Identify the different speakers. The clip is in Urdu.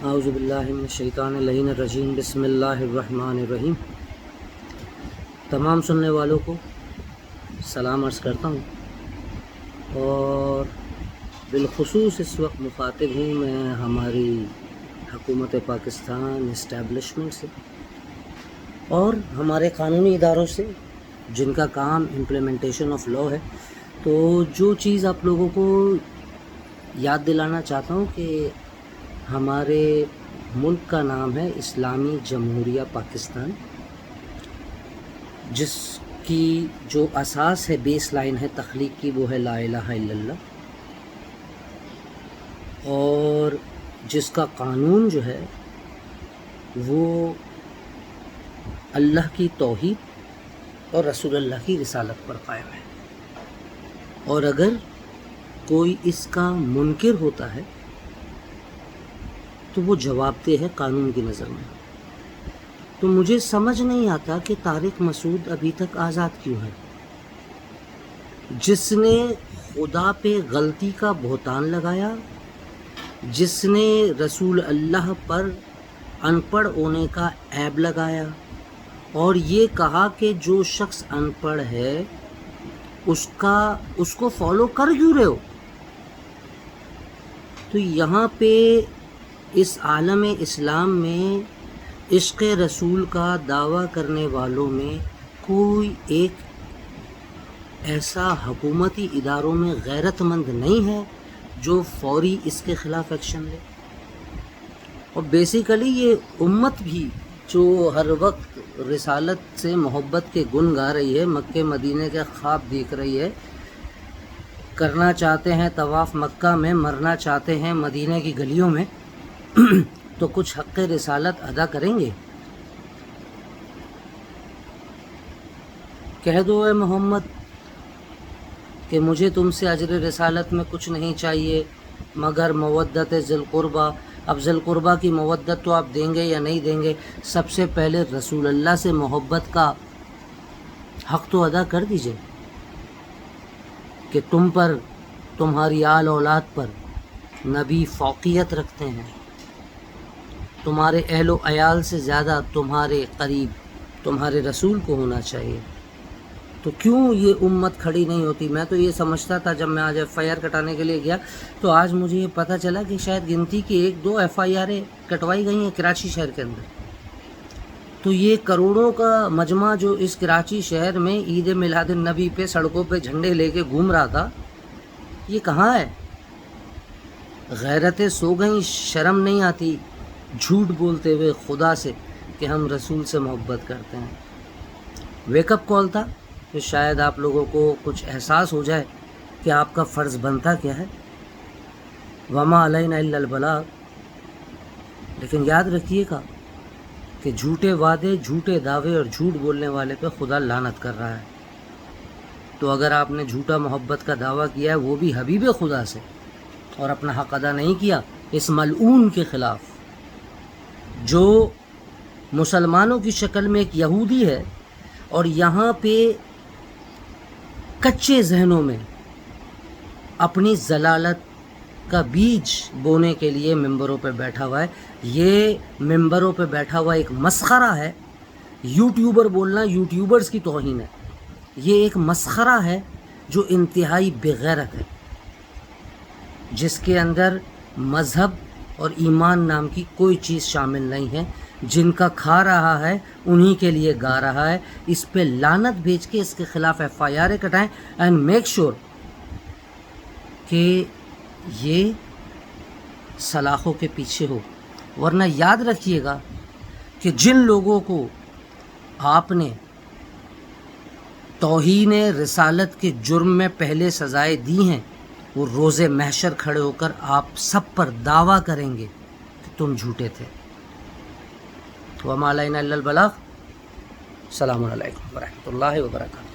Speaker 1: اعوذ باللہ من الشیطان اللعین الرجیم بسم اللہ الرحمن الرحیم۔ تمام سننے والوں کو سلام عرض کرتا ہوں، اور بالخصوص اس وقت مخاطب ہوں میں ہماری حکومت پاکستان اسٹیبلشمنٹ سے اور ہمارے قانونی اداروں سے جن کا کام امپلیمنٹیشن آف لا ہے۔ تو جو چیز آپ لوگوں کو یاد دلانا چاہتا ہوں کہ ہمارے ملک کا نام ہے اسلامی جمہوریہ پاکستان، جس کی جو اساس ہے، بیس لائن ہے تخلیق کی، وہ ہے لا الہ الا اللہ، اور جس کا قانون جو ہے وہ اللہ کی توحید اور رسول اللہ کی رسالت پر قائم ہے، اور اگر کوئی اس کا منکر ہوتا ہے تو وہ جواب دہ ہے قانون کی نظر میں۔ تو مجھے سمجھ نہیں آتا کہ طارق مسعود ابھی تک آزاد کیوں ہے، جس نے خدا پہ غلطی کا بہتان لگایا، جس نے رسول اللہ پر ان پڑھ ہونے کا عیب لگایا، اور یہ کہا کہ جو شخص ان پڑھ ہے اس کو فالو کر کیوں رہے ہو۔ تو یہاں پہ اس عالم اسلام میں عشق رسول کا دعویٰ کرنے والوں میں کوئی ایک ایسا حکومتی اداروں میں غیرت مند نہیں ہے جو فوری اس کے خلاف ایکشن لے۔ اور بیسیکلی یہ امت بھی جو ہر وقت رسالت سے محبت کے گن گا رہی ہے، مکہ مدینے کے خواب دیکھ رہی ہے، کرنا چاہتے ہیں طواف مکہ میں، مرنا چاہتے ہیں مدینے کی گلیوں میں، تو کچھ حق رسالت ادا کریں گے؟ کہہ دو اے محمد کہ مجھے تم سے اجر رسالت میں کچھ نہیں چاہیے مگر مودت ذی القربہ۔ اب ذی القربہ کی مودت تو آپ دیں گے یا نہیں دیں گے؟ سب سے پہلے رسول اللہ سے محبت کا حق تو ادا کر دیجئے کہ تم پر، تمہاری آل اولاد پر نبی فوقیت رکھتے ہیں، تمہارے اہل و عیال سے زیادہ تمہارے قریب تمہارے رسول کو ہونا چاہیے۔ تو کیوں یہ امت کھڑی نہیں ہوتی؟ میں تو یہ سمجھتا تھا، جب میں آج ایف آئی آر کٹانے کے لیے گیا تو آج مجھے یہ پتہ چلا کہ شاید گنتی کی 1-2 ایف آئی آریں کٹوائی گئی ہیں کراچی شہر کے اندر۔ تو یہ کروڑوں کا مجمع جو اس کراچی شہر میں عید میلاد النبی پہ سڑکوں پہ جھنڈے لے کے گھوم رہا تھا، یہ کہاں ہے؟ غیرتیں سو گئیں، شرم نہیں آتی جھوٹ بولتے ہوئے خدا سے کہ ہم رسول سے محبت کرتے ہیں۔ ویک اپ کال تھا کہ شاید آپ لوگوں کو کچھ احساس ہو جائے کہ آپ کا فرض بنتا کیا ہے، وما علینا الا البلاغ۔ لیکن یاد رکھیے گا کہ جھوٹے وعدے، جھوٹے دعوے اور جھوٹ بولنے والے پہ خدا لعنت کر رہا ہے۔ تو اگر آپ نے جھوٹا محبت کا دعویٰ کیا ہے وہ بھی حبیب خدا سے، اور اپنا حق ادا نہیں کیا اس ملعون کے خلاف جو مسلمانوں کی شکل میں ایک یہودی ہے، اور یہاں پہ کچے ذہنوں میں اپنی ضلالت کا بیج بونے کے لیے ممبروں پہ بیٹھا ہوا ہے۔ یہ ممبروں پہ بیٹھا ہوا ایک مسخرہ ہے۔ یوٹیوبر بولنا یوٹیوبرز کی توہین ہے۔ یہ ایک مسخرہ ہے جو انتہائی بے غیرت ہے، جس کے اندر مذہب اور ایمان نام کی کوئی چیز شامل نہیں ہے۔ جن کا کھا رہا ہے انہی کے لیے گا رہا ہے۔ اس پہ لعنت بھیج کے اس کے خلاف ایف آئی آر کٹائیں، اینڈ میک شور کہ یہ سلاخوں کے پیچھے ہو۔ ورنہ یاد رکھیے گا کہ جن لوگوں کو آپ نے توہین رسالت کے جرم میں پہلے سزائیں دی ہیں، وہ روز محشر کھڑے ہو کر آپ سب پر دعویٰ کریں گے کہ تم جھوٹے تھے۔ وما علینا الا البلاغ۔ السلام علیکم ورحمۃ اللہ وبرکاتہ۔